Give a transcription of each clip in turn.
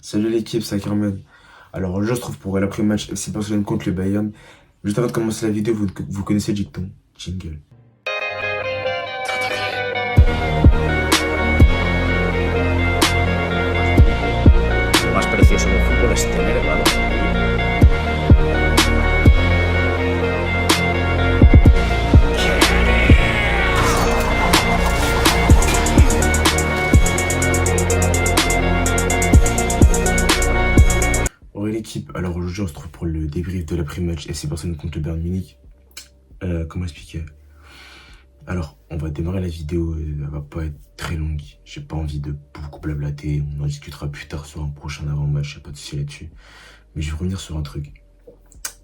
Salut l'équipe, c'est Ackerman. Alors, je se trouve pour l'après-match FC Barcelone contre le Bayern. Juste avant de commencer la vidéo, vous connaissez le dicton. Jingle. Lo más precioso del fútbol es tener el balón. Ouais l'équipe, alors aujourd'hui on se trouve pour le débrief de l'après-match FC Barcelone contre le Bayern Munich. Comment expliquer? Alors, on va démarrer la vidéo, elle va pas être très longue. J'ai pas envie de beaucoup blablater, on en discutera plus tard sur un prochain avant-match, y'a pas de souci là-dessus. Mais je vais revenir sur un truc.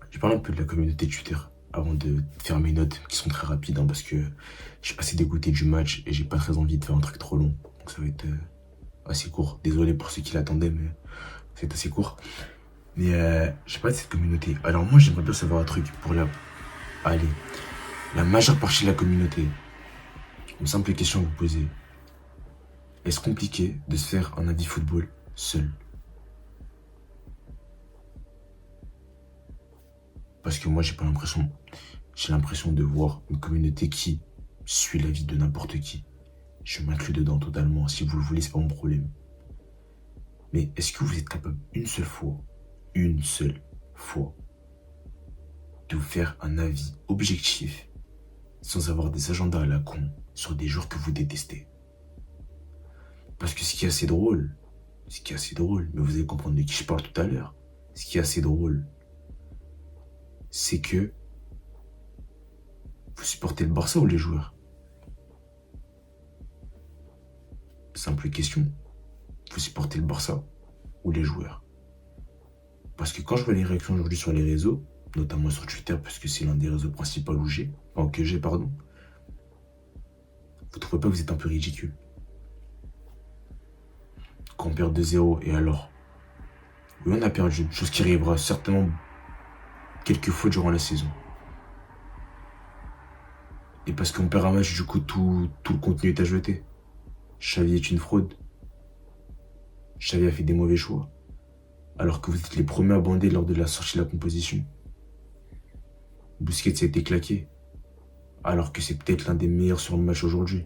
Je parle un peu de la communauté Twitter avant de faire mes notes qui sont très rapides parce que je suis assez dégoûté du match et j'ai pas très envie de faire un truc trop long. Donc ça va être assez court. Désolé pour ceux qui l'attendaient, mais c'est assez court. Mais je sais pas de cette communauté. Alors moi j'aimerais bien savoir un truc pour la... Allez, la majeure partie de la communauté. Une simple question à vous poser. Est-ce compliqué de se faire un avis football seul? Parce que moi j'ai pas l'impression. J'ai l'impression de voir une communauté qui suit l'avis de n'importe qui. Je m'inclus dedans totalement. Si vous le voulez, c'est pas mon problème. Mais est-ce que vous êtes capable une seule fois, de vous faire un avis objectif sans avoir des agendas à la con sur des joueurs que vous détestez? Parce que ce qui est assez drôle, mais vous allez comprendre de qui je parle tout à l'heure, ce qui est assez drôle, c'est que vous supportez le Barça ou les joueurs? Simple question. Vous supportez le Barça ou les joueurs? Parce que quand je vois les réactions aujourd'hui sur les réseaux, notamment sur Twitter, parce que c'est l'un des réseaux principaux que j'ai, pardon, vous trouvez pas que vous êtes un peu ridicule? Quand on perd 2-0, et alors? Oui, on a perdu, chose qui arrivera certainement quelques fois durant la saison. Et parce qu'on perd un match, du coup, tout le contenu est à jeter. Xavi est une fraude. Xavi a fait des mauvais choix. Alors que vous êtes les premiers à bander lors de la sortie de la composition. Busquets a été claqué. Alors que c'est peut-être l'un des meilleurs sur le match aujourd'hui.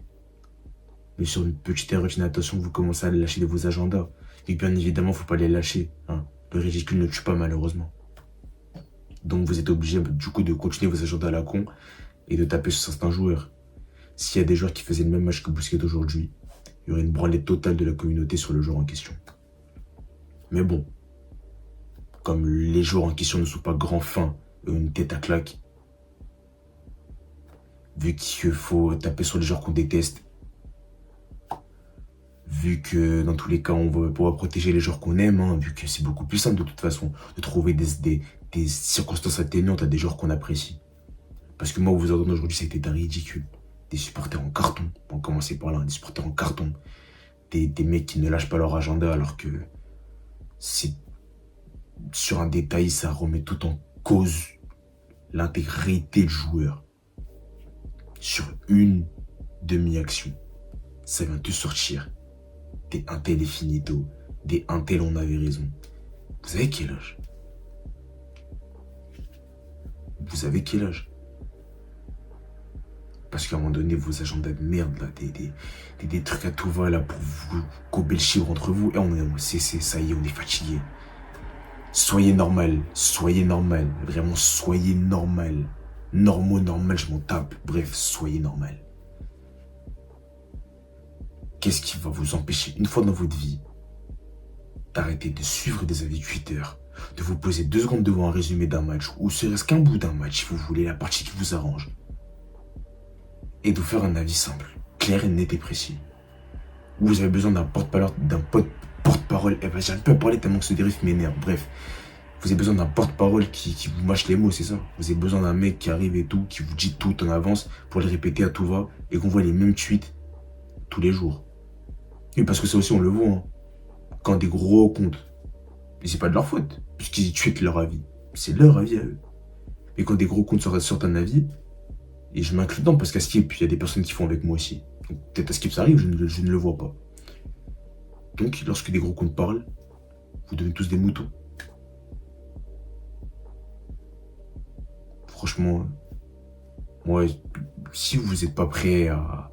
Mais sur une petite erreur d'inattention, vous commencez à lâcher de vos agendas. Et bien évidemment, faut pas les lâcher. Hein. Le ridicule ne tue pas malheureusement. Donc vous êtes obligé du coup de continuer vos agendas à la con et de taper sur certains joueurs. S'il y a des joueurs qui faisaient le même match que Busquets aujourd'hui, il y aurait une branlée totale de la communauté sur le joueur en question. Mais bon, comme les joueurs en question ne sont pas grands fins et ont une tête à claque, vu qu'il faut taper sur les joueurs qu'on déteste, vu que dans tous les cas on va pouvoir protéger les joueurs qu'on aime, vu que c'est beaucoup plus simple de toute façon de trouver des circonstances atténuantes à des joueurs qu'on apprécie. Parce que moi, vous entendez aujourd'hui, c'était un ridicule. Des supporters en carton, pour commencer par là, des supporters en carton. Des mecs qui ne lâchent pas leur agenda alors que c'est sur un détail, ça remet tout en cause l'intégrité du joueur. Sur une demi-action, ça vient te sortir. Des un tel est finito, des un tel on avait raison. Vous avez quel âge? Vous avez quel âge? Parce qu'à un moment donné, vos agendas de merde, là, des trucs à tout va, là, pour vous gober le chibre entre vous, et ça y est, on est fatigué. Soyez normal, vraiment, soyez normal. Normal, je m'en tape. Bref, soyez normal. Qu'est-ce qui va vous empêcher, une fois dans votre vie, d'arrêter de suivre des avis Twitter, de vous poser 2 secondes devant un résumé d'un match, ou serait-ce qu'un bout d'un match, si vous voulez, la partie qui vous arrange, et de vous faire un avis simple, clair et net et précis. Vous avez besoin d'un porte-parole, j'arrive pas à parler tellement que ce dérive m'énerve, bref. Vous avez besoin d'un porte-parole qui vous mâche les mots, c'est ça. Vous avez besoin d'un mec qui arrive et tout, qui vous dit tout en avance pour le répéter à tout va, et qu'on voit les mêmes tweets tous les jours. Et parce que ça aussi on le voit, quand des gros comptes, et c'est pas de leur faute, puisqu'ils tweetent leur avis, c'est leur avis à eux. Et quand des gros comptes sortent un avis, et je m'inclus dedans parce qu'à Skip, il y a des personnes qui font avec moi aussi. Donc peut-être à Skip ça arrive, je ne le vois pas. Donc lorsque des gros comptes parlent, Vous devenez tous des moutons. Franchement, moi, si vous n'êtes pas prêt à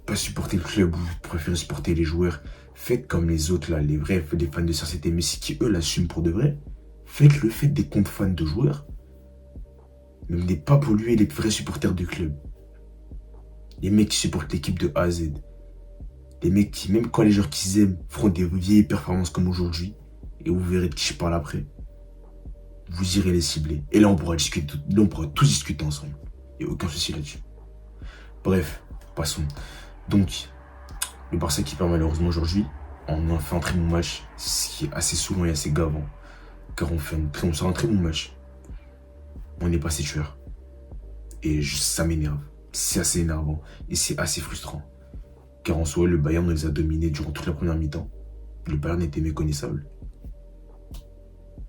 pas supporter le club, vous préférez supporter les joueurs, faites comme les autres, là, les vrais, les fans de CRCT Messi qui, eux, l'assument pour de vrai. Faites-le, faites des comptes fans de joueurs. Mais ne pas polluer les vrais supporters du club. Les mecs qui supportent l'équipe de A à Z. Les mecs qui, même quand les joueurs qu'ils aiment feront des vieilles performances comme aujourd'hui, et vous verrez de qui je parle après, vous irez les cibler. Et là, on pourra discuter, là, on pourra tous discuter ensemble. Il n'y a aucun souci là-dessus. Bref, passons. Donc, le Barça qui perd malheureusement aujourd'hui, on a fait un très bon match, ce qui est assez saoulant et assez gavant. Car on sort un très bon match. On n'est pas assez tueurs. Et ça m'énerve. C'est assez énervant. Et c'est assez frustrant. Car en soi, le Bayern nous les a dominés durant toute la première mi-temps. Le Bayern était méconnaissable.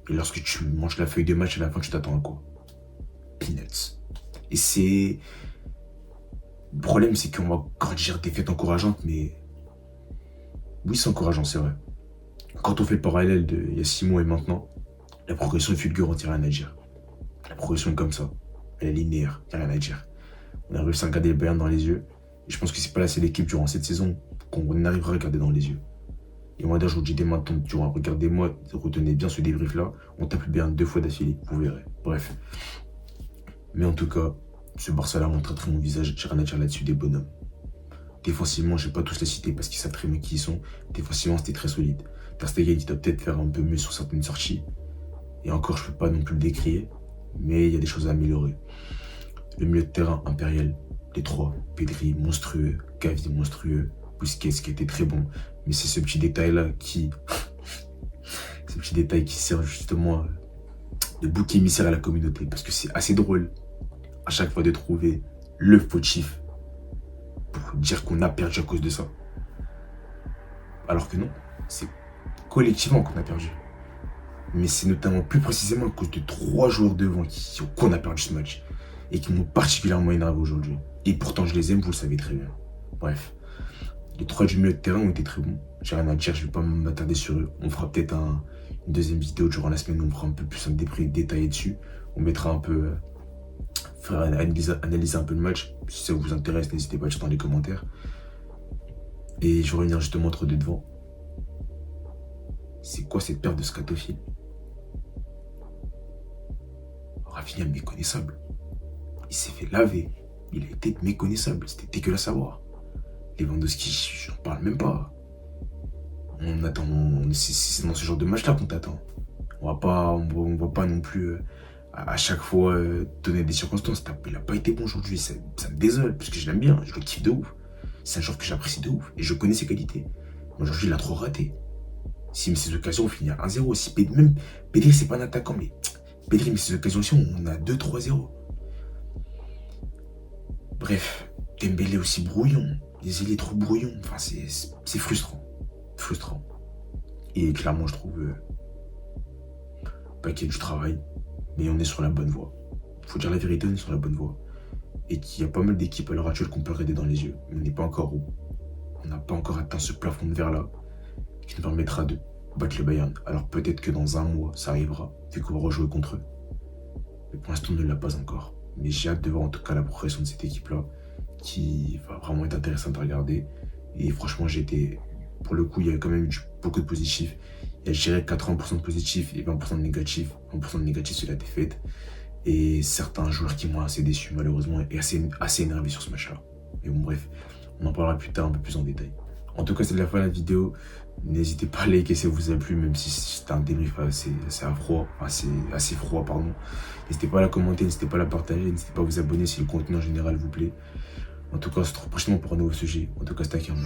Et lorsque tu manges la feuille de match à la fin, tu t'attends à quoi? Peanuts. Et c'est... Le problème, c'est qu'on va encore dire des faits encourageantes, mais... Oui, c'est encourageant, c'est vrai. Quand on fait le parallèle d'il y a 6 mois et maintenant, la progression est fulgurante, il n'y a rien à dire. La progression est comme ça. Elle est linéaire, il n'y a rien à dire. On a réussi à regarder le Bayern dans les yeux. Et je pense que c'est pas la seule équipe durant cette saison qu'on arrivera à regarder dans les yeux. Et moi, je vous dis dès maintenant, regardez-moi, retenez bien ce débrief-là. On tape le Bayern 2 fois d'affilée, vous verrez. Bref. Mais en tout cas, ce Barça-là montre un très bon visage. J'ai rien à dire là-dessus des bonhommes. Défensivement, je ne vais pas tous les citer parce qu'ils savent très bien qui ils sont. Défensivement, c'était très solide. Ter Stegen, il doit peut-être faire un peu mieux sur certaines sorties. Et encore, je ne peux pas non plus le décrier. Mais il y a des choses à améliorer. Le milieu de terrain impérial, les trois. Pedri, monstrueux. Gavi, monstrueux. Busquets, qui était très bon. Mais c'est ce petit détail-là qui... ce petit détail qui sert justement de bouc émissaire à la communauté. Parce que c'est assez drôle à chaque fois de trouver le fautif pour dire qu'on a perdu à cause de ça. Alors que non, c'est collectivement qu'on a perdu. Mais c'est notamment plus précisément à cause de 3 joueurs devant qu'on a perdu ce match. Et qui m'ont particulièrement énervé aujourd'hui. Et pourtant je les aime, vous le savez très bien. Bref. Les 3 du milieu de terrain ont été très bons. J'ai rien à dire, je ne vais pas m'attarder sur eux. On fera peut-être une deuxième vidéo durant la semaine où on fera un peu plus un détaillé dessus. On mettra un peu... analyser un peu le match. Si ça vous intéresse, n'hésitez pas à dire dans les commentaires. Et je vais revenir justement entre deux devant. C'est quoi cette perte de scatophile? Rafinha méconnaissable. Il s'est fait laver. Il a été méconnaissable. C'était dégueulasse à voir. Lewandowski, j'en parle même pas. On attend. C'est dans ce genre de match-là qu'on t'attend. On va pas non plus à chaque fois donner des circonstances. Il a pas été bon aujourd'hui. Ça me désole parce que je l'aime bien. Je le kiffe de ouf. C'est un joueur que j'apprécie de ouf. Et je connais ses qualités. Mais aujourd'hui, il a trop raté. S'il met ses occasions, on finit à 1-0. Si même Pedri, c'est pas un attaquant, mais Pedri met ses occasions aussi, on a 2-3-0. Bref, Dembélé aussi brouillon. Les ailiers trop brouillons. Enfin, c'est frustrant. Frustrant. Et clairement, je trouve pas qu'il y a du travail, mais on est sur la bonne voie. Faut dire la vérité, on est sur la bonne voie. Et qu'il y a pas mal d'équipes à l'heure actuelle qu'on peut regarder dans les yeux. Mais on n'est pas encore où. On n'a pas encore atteint ce plafond de verre-là qui nous permettra de battre le Bayern. Alors peut-être que dans un mois, ça arrivera, vu qu'on va rejouer contre eux. Mais pour l'instant, on ne l'a pas encore. Mais j'ai hâte de voir en tout cas la progression de cette équipe-là, qui va vraiment être intéressante à regarder. Et franchement, pour le coup, il y a quand même eu beaucoup de positifs. Il y a, je dirais, 80% de positifs et 20% de négatifs. 20% de négatifs, c'est la défaite. Et certains joueurs qui m'ont assez déçu, malheureusement, et assez énervé sur ce match-là. Mais bon, bref, on en parlera plus tard, un peu plus en détail. En tout cas, c'est la fin de la vidéo. N'hésitez pas à liker si ça vous a plu, même si c'était un débrief assez froid. N'hésitez pas à la commenter, n'hésitez pas à la partager, n'hésitez pas à vous abonner si le contenu en général vous plaît. En tout cas, on se retrouve prochainement pour un nouveau sujet. En tout cas, c'était Akirman.